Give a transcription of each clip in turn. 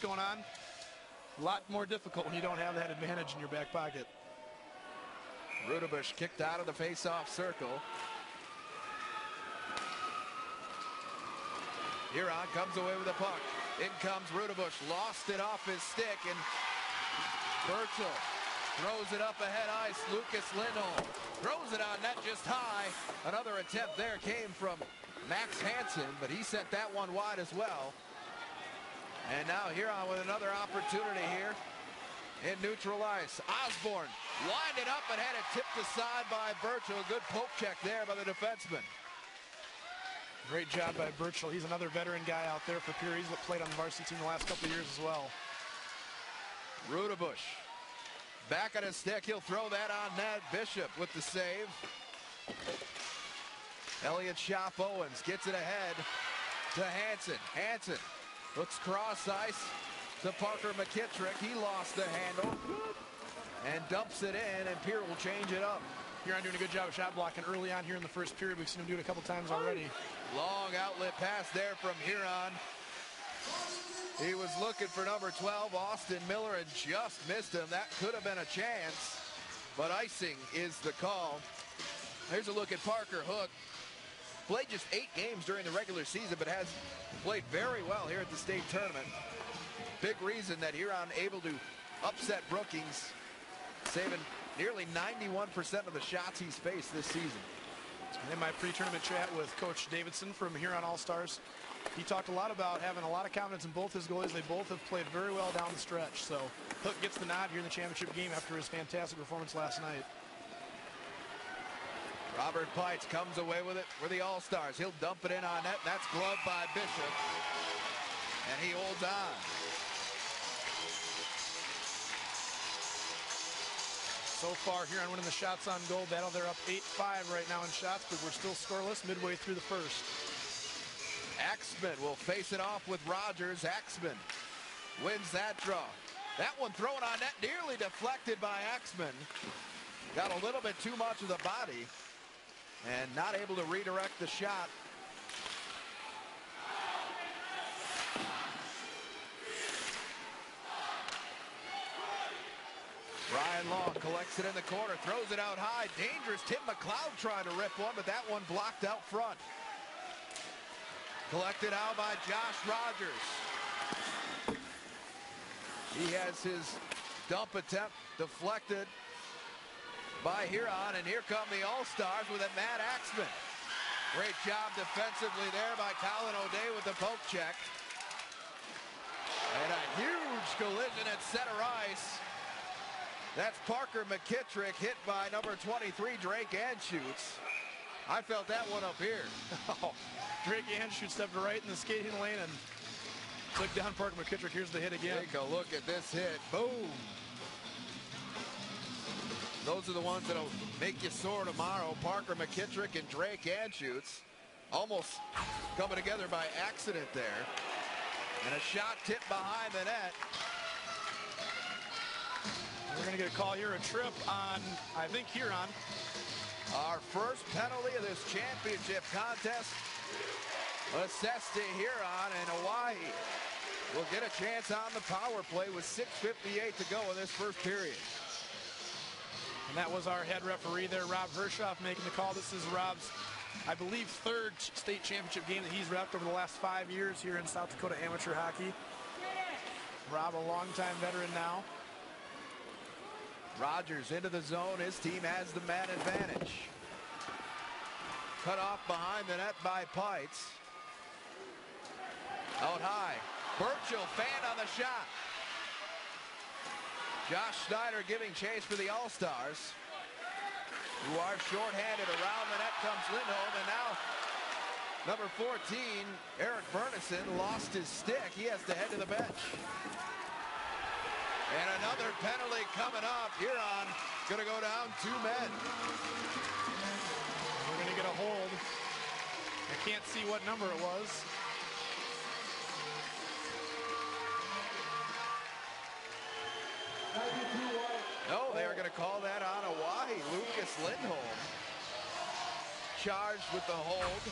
going on. A lot more difficult when you don't have that advantage in your back pocket. Rudebush kicked out of the face-off circle. Huron comes away with the puck. In comes Rudebush, lost it off his stick, and Burchell throws it up ahead ice. Lucas Lindholm throws it on net just high. Another attempt there came from Max Hansen, but he sent that one wide as well. And now Huron with another opportunity here in neutral ice. Osborne lined it up and had it tipped aside by Burchell. Good poke check there by the defenseman. Great job by Burchell. He's another veteran guy out there for Pierre. He's played on the varsity team the last couple of years as well. Rudebush back on his stick. He'll throw that on net. Bishop with the save. Elliott Shop Owens gets it ahead to Hansen. Hansen looks cross ice to Parker McKittrick. He lost the handle and dumps it in, and Pierre will change it up. Huron doing a good job of shot blocking early on here in the first period. We've seen him do it a couple times already. Long outlet pass there from Huron. He was looking for number 12, Austin Miller, and just missed him. That could have been a chance, but icing is the call. Here's a look at Parker Hook. Played just 8 games during the regular season, but has played very well here at the state tournament. Big reason that Huron able to upset Brookings, saving nearly 91% of the shots he's faced this season. In my pre-tournament chat with Coach Davidson from Huron All-Stars, he talked a lot about having a lot of confidence in both his goalies. They both have played very well down the stretch. So Hook gets the nod here in the championship game after his fantastic performance last night. Robert Pites comes away with it for the All-Stars. He'll dump it in on net. That's gloved by Bishop. And he holds on. So far, Huron winning the shots on goal battle. They're up 8-5 right now in shots, but we're still scoreless midway through the first. Axman will face it off with Rogers. Axman wins that draw. That one thrown on net, nearly deflected by Axman. Got a little bit too much of the body and not able to redirect the shot. Ryan Long collects it in the corner, throws it out high. Dangerous. Tim McLeod trying to rip one, but that one blocked out front. Collected out by Josh Rogers. He has his dump attempt deflected by Huron, and here come the All-Stars with it, Matt Axman. Great job defensively there by Colin O'Day with the poke check. And a huge collision at center ice. That's Parker McKittrick hit by number 23, Drake Anschutz. I felt that one up here. Drake Anschutz stepped right in the skating lane and took down Parker McKittrick. Here's the hit again. Take a look at this hit. Boom. Those are the ones that'll make you sore tomorrow. Parker McKittrick and Drake Anschutz almost coming together by accident there. And a shot tipped behind the net. We're going to get a call here, a trip on, I think, Huron. Our first penalty of this championship contest assessed to Huron, and Hawaii will get a chance on the power play with 6:58 to go in this first period. And that was our head referee there, Rob Hershoff, making the call. This is Rob's, I believe, third state championship game that he's repped over the last 5 years here in South Dakota amateur hockey. Rob, a longtime veteran now. Rogers into the zone. His team has the man advantage. Cut off behind the net by Pites. Out high. Burchell fan on the shot. Josh Snyder giving chase for the All-Stars, who are shorthanded. Around the net comes Lindholm, and now number 14, Eric Bernison, lost his stick. He has to head to the bench. And another penalty coming up. Huron going to go down 2 men. We're going to get a hold. I can't see what number it was. No, they are going to call that on Hawaii. Lucas Lindholm charged with the hold.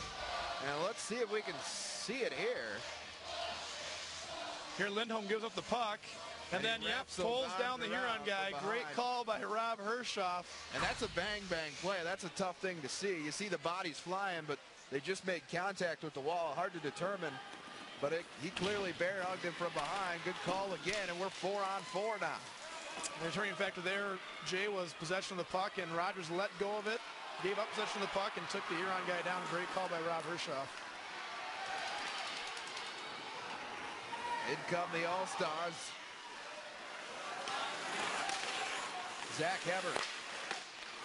And let's see if we can see it here. Here Lindholm gives up the puck. And then, pulls down the Huron guy. Great call by Rob Hershoff. And that's a bang-bang play. That's a tough thing to see. You see the bodies flying, but they just made contact with the wall. Hard to determine, but he clearly bear hugged him from behind. Good call again, and we're 4-on-4 now. The returning factor there, Jay, was possession of the puck, and Rogers let go of it, gave up possession of the puck, and took the Huron guy down. Great call by Rob Hershoff. In come the All-Stars. Zach Hebert.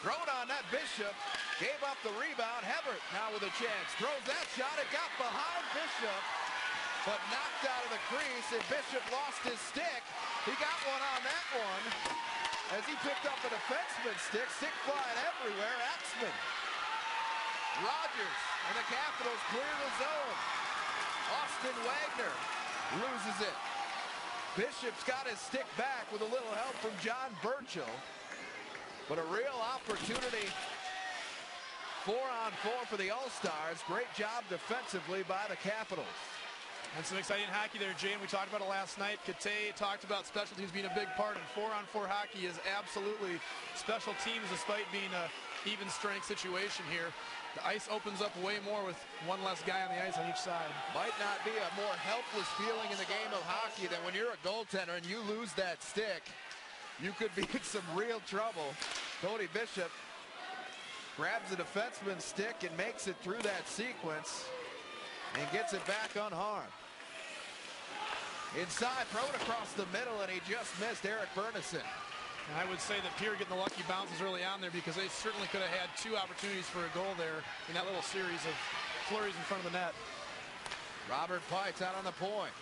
Thrown on that Bishop. Gave up the rebound. Hebert now with a chance. Throws that shot. It got behind Bishop, but knocked out of the crease, and Bishop lost his stick. He got one on that one as he picked up a defenseman's stick. Stick flying everywhere. Axman. Rogers and the Capitals clear the zone. Austin Wagner loses it. Bishop's got his stick back with a little help from John Burchill. But a real opportunity. 4-on-4 for the All-Stars. Great job defensively by the Capitals. And some exciting hockey there, Jay, and we talked about it last night. Kate talked about special teams being a big part, and 4-on-4 hockey is absolutely special teams despite being a even strength situation here. The ice opens up way more with one less guy on the ice on each side. Might not be a more helpless feeling in the game of hockey than when you're a goaltender and you lose that stick. You could be in some real trouble. Cody Bishop grabs the defenseman's stick and makes it through that sequence and gets it back unharmed. Inside, thrown across the middle, and he just missed Eric Bernison. And I would say that Pierre getting the lucky bounces early on there because they certainly could have had 2 opportunities for a goal there in that little series of flurries in front of the net. Robert Pite's out on the point.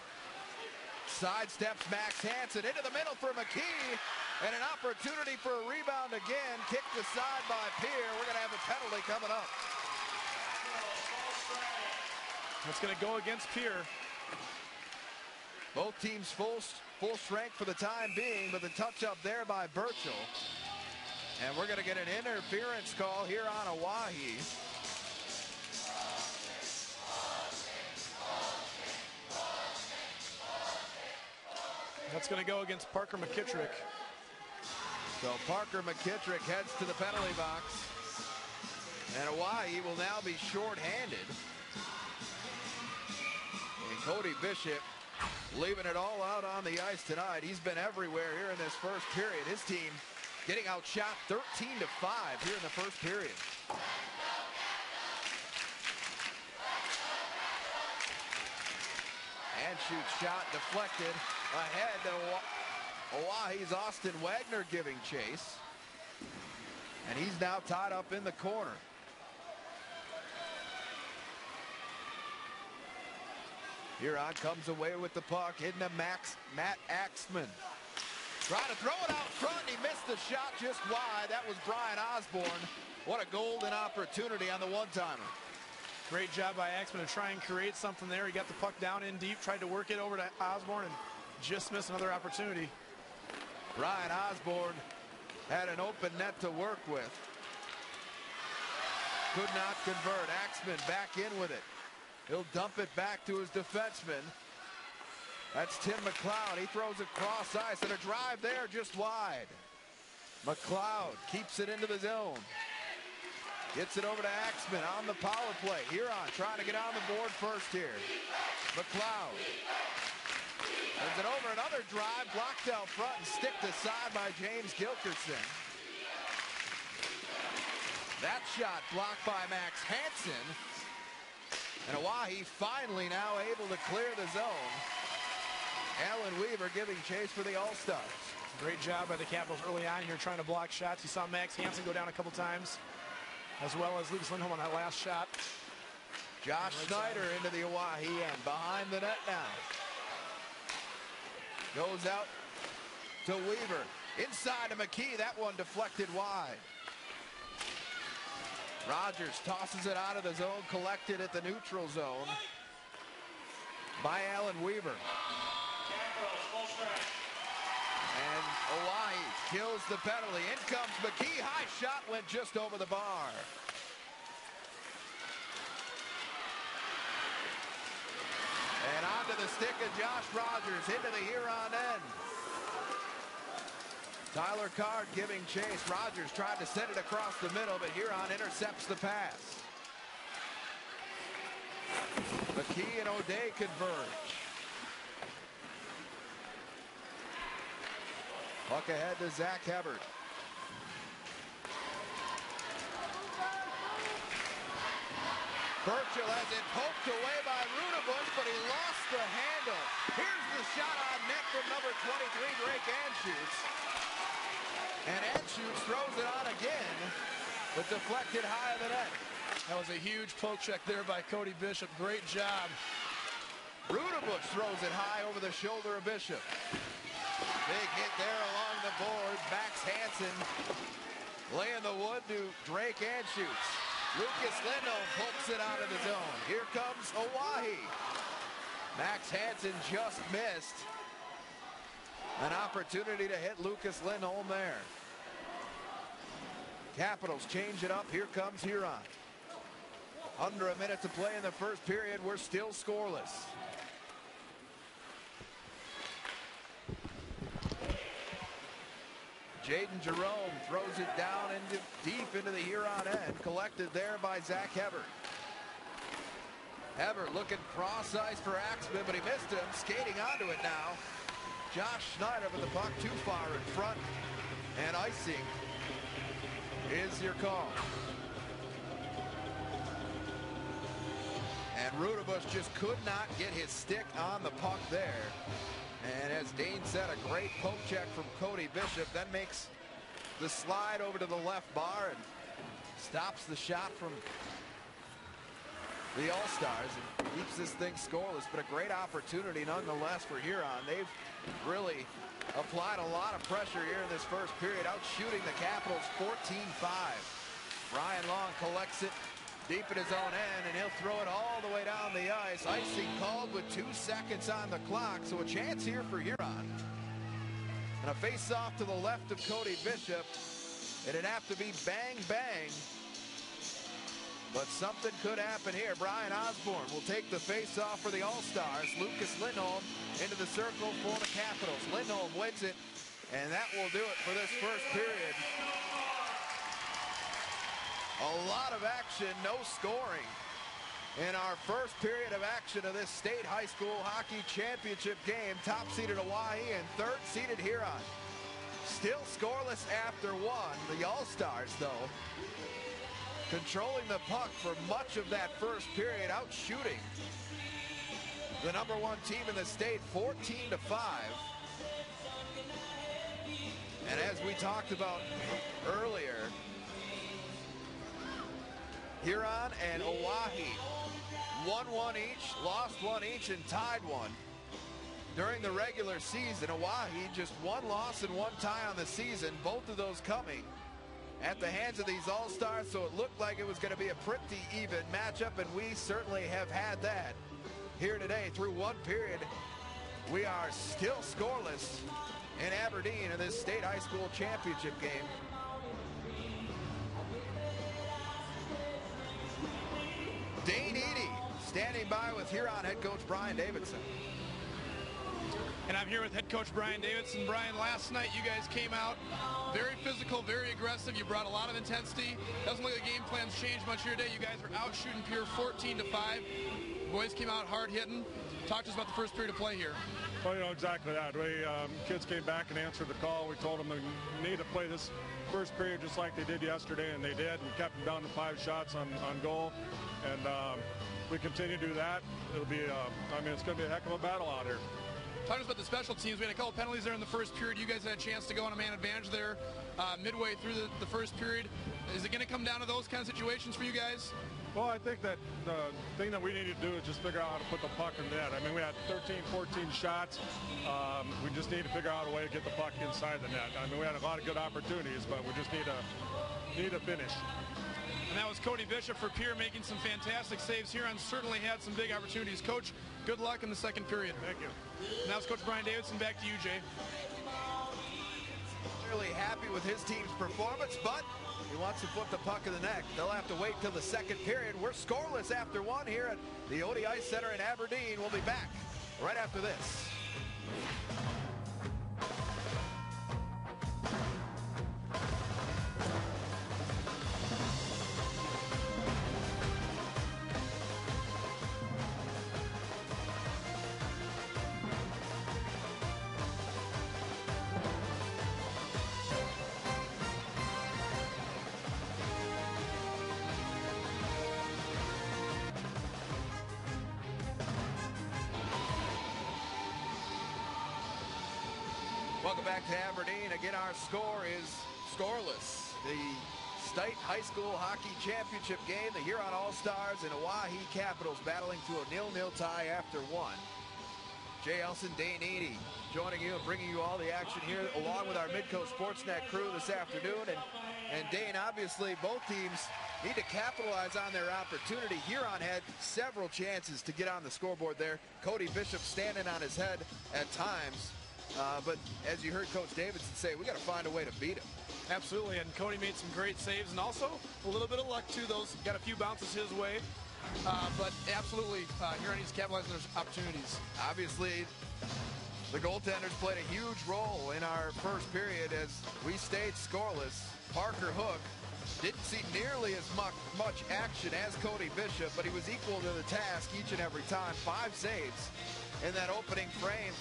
Sidesteps Max Hansen into the middle for McKee, and an opportunity for a rebound again. Kicked aside by Pierre. We're going to have a penalty coming up. That's going to go against Pierre. Both teams full strength for the time being, but the touch up there by Burchill. And we're going to get an interference call here on Oahe. That's going to go against Parker McKittrick. So Parker McKittrick heads to the penalty box. And Oahe will now be shorthanded. And Cody Bishop leaving it all out on the ice tonight. He's been everywhere here in this first period. His team getting outshot 13-5 here in the first period. And shoots shot deflected ahead to Oahe's Austin Wagner giving chase. And he's now tied up in the corner. Huron comes away with the puck, hitting to Matt Axman. Trying to throw it out front, and he missed the shot just wide. That was Brian Osborne. What a golden opportunity on the one-timer. Great job by Axman to try and create something there. He got the puck down in deep, tried to work it over to Osborne, and just missed another opportunity. Brian Osborne had an open net to work with. Could not convert. Axman back in with it. He'll dump it back to his defenseman. That's Tim McLeod. He throws it cross ice, and a drive there just wide. McLeod keeps it into the zone. Gets it over to Axman on the power play. Huron trying to get on the board first here. McLeod sends it over, another drive, blocked out front and sticked aside by James Gilkerson. That shot blocked by Max Hansen. And Oahe finally now able to clear the zone. Alan Weaver giving chase for the All-Stars. Great job by the Capitals early on here trying to block shots. You saw Max Hansen go down a couple times, as well as Lucas Lindholm on that last shot. Josh Snyder into the Oahe end, behind the net now. Goes out to Weaver. Inside to McKee, that one deflected wide. Rogers tosses it out of the zone, collected at the neutral zone by Alan Weaver. And Oahe kills the penalty. In comes McKee, high shot went just over the bar. And onto the stick of Josh Rogers into the Huron end. Tyler Card giving chase. Rogers tried to send it across the middle, but Huron intercepts the pass. McKee and O'Day converge. Puck ahead to Zach Hebert. Burchell has it poked away by Rudebush, but he lost the handle. Here's the shot on net from number 23, Drake Anschutz. And Anschutz throws it on again, but deflected high of the net. That was a huge poke check there by Cody Bishop. Great job. Rudebush throws it high over the shoulder of Bishop. Big hit there along the board. Max Hansen laying the wood to Drake Anschutz. Lucas Lindholm pokes it out of the zone. Here comes Oahe. Max Hansen just missed an opportunity to hit Lucas Lindholm there. Capitals change it up. Here comes Huron. Under a minute to play in the first period. We're still scoreless. Jaden Jerome throws it down deep into the Huron end. Collected there by Zach Hebert. Hebert looking cross ice for Axman, but he missed him. Skating onto it now. Josh Schneider with the puck too far in front. And icing is your call. And Rudebush just could not get his stick on the puck there. And as Dane said, a great poke check from Cody Bishop. That makes the slide over to the left bar and stops the shot from the All-Stars and keeps this thing scoreless. But a great opportunity nonetheless for Huron. They've really applied a lot of pressure here in this first period, out shooting the Capitals 14-5. Brian Long collects it deep in his own end, and he'll throw it all the way down the ice. Icing called with 2 seconds on the clock, so a chance here for Huron. And a face-off to the left of Cody Bishop. It'd have to be bang, bang. But something could happen here. Brian Osborne will take the face-off for the All-Stars. Lucas Lindholm into the circle for the Capitals. Lindholm wins it, and that will do it for this first period. A lot of action, no scoring in our first period of action of this state high school hockey championship game. Top-seeded Hawaii and third-seeded Huron. Still scoreless after one. The All-Stars, though, controlling the puck for much of that first period, out shooting the #1 team in the state 14-5. And as we talked about earlier, Huron and Oahe won one each, lost one each, and tied one during the regular season. Oahe just 1 loss and 1 tie on the season, both of those coming at the hands of these All-Stars, so it looked like it was going to be a pretty even matchup, and we certainly have had that here today. Through one period, we are still scoreless in Aberdeen in this state high school championship game. Dane Eady standing by with Huron head coach Brian Davidson. And I'm here with head coach Brian Davidson. Brian, last night you guys came out very physical, very aggressive. You brought a lot of intensity. Doesn't look like the game plans changed much here today. You guys were out shooting pure 14-5. Boys came out hard hitting. Talk to us about the first period of play here. Well, you know, exactly that. We kids came back and answered the call. We told them they need to play this first period just like they did yesterday, and they did, and kept them down to 5 shots on goal. And we continue to do that. It'll be, I mean, it's going to be a heck of a battle out here. Talk to us about the special teams. We had a couple penalties there in the first period. You guys had a chance to go on a man advantage there midway through the first period. Is it going to come down to those kind of situations for you guys? Well, I think that the thing that we need to do is just figure out how to put the puck in net. I mean, we had 13, 14 shots. We just need to figure out a way to get the puck inside the net. I mean, we had a lot of good opportunities, but we just need to finish. And that was Cody Bishop for Pierre making some fantastic saves. Huron certainly had some big opportunities. Coach, good luck in the second period. Thank you. And that was Coach Brian Davidson. Back to you, Jay. Really happy with his team's performance, but he wants to put the puck in the net. They'll have to wait till the second period. We're scoreless after one here at the Odi Ice Center in Aberdeen. We'll be back right after this. Welcome back to Aberdeen. Again, our score is scoreless. The State High School Hockey Championship game, the Huron All-Stars and Oahe Capitals battling to a 0-0 tie after one. Jay Elson, Dane Eady joining you and bringing you all the action here along with our Midco Sportsnet crew this afternoon. And Dane, obviously both teams need to capitalize on their opportunity. Huron had several chances to get on the scoreboard there. Cody Bishop standing on his head at times. But as you heard Coach Davidson say, we got to find a way to beat him. Absolutely, and Cody made some great saves, and also a little bit of luck too. Those got a few bounces his way, but absolutely, Huron needs to capitalize on those opportunities. Obviously, the goaltenders played a huge role in our first period as we stayed scoreless. Parker Hook didn't see nearly as much action as Cody Bishop, but he was equal to the task each and every time. 5 saves in that opening frame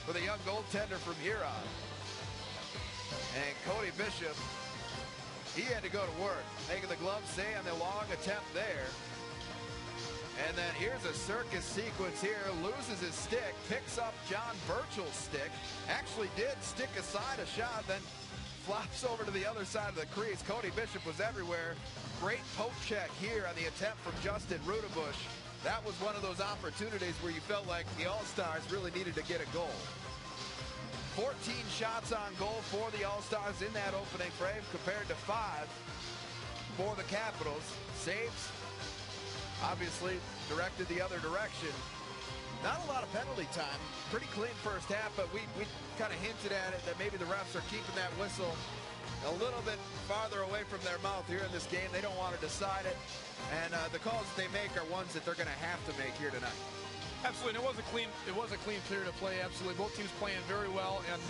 for the young goaltender from Huron. And Cody Bishop, he had to go to work, making the glove stay on the long attempt there. And then here's a circus sequence here, loses his stick, picks up John Birchel's stick, actually did stick aside a shot, then flops over to the other side of the crease. Cody Bishop was everywhere. Great poke check here on the attempt from Justin Rudebush. That was one of those opportunities where you felt like the All-Stars really needed to get a goal. 14 shots on goal for the All-Stars in that opening frame compared to 5 for the Capitals. Saves, obviously, directed the other direction. Not a lot of penalty time. Pretty clean first half, but we kind of hinted at it that maybe the refs are keeping that whistle a little bit farther away from their mouth here in this game. They don't want to decide it. And the calls that they make are ones that they're going to have to make here tonight. Absolutely, and it was a clean period of play. Absolutely, both teams playing very well, and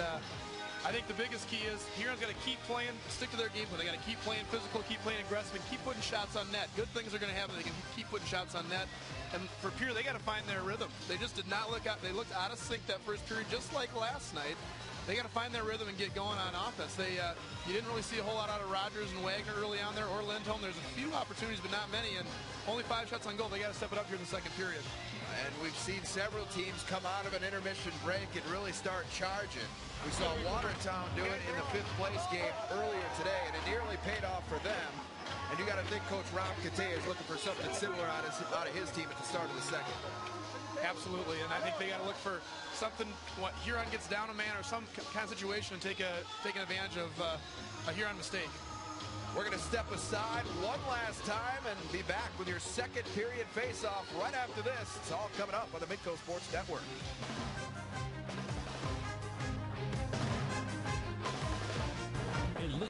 I think the biggest key is Huron's got to keep playing, stick to their game plan. They got to keep playing physical, keep playing aggressive, and keep putting shots on net. Good things are going to happen. They can keep putting shots on net. And for Pierre, they got to find their rhythm. They just did not look out. They looked out of sync that first period, just like last night. They got to find their rhythm and get going on offense. You didn't really see a whole lot out of Rogers and Wagner early on there, or Lindholm. There's a few opportunities, but not many, and only 5 shots on goal. They got to step it up here in the second period. And we've seen several teams come out of an intermission break and really start charging. We saw Watertown do it in the 5th place game earlier today, and it nearly paid off for them. And you got to think Coach Rob Kate is looking for something similar out of his team at the start of the second. Absolutely, and I think they got to look for something. What Huron gets down a man or some kind of situation and taking advantage of a Huron mistake. We're going to step aside one last time and be back with your second period face-off right after this. It's all coming up on the Midco Sports Network.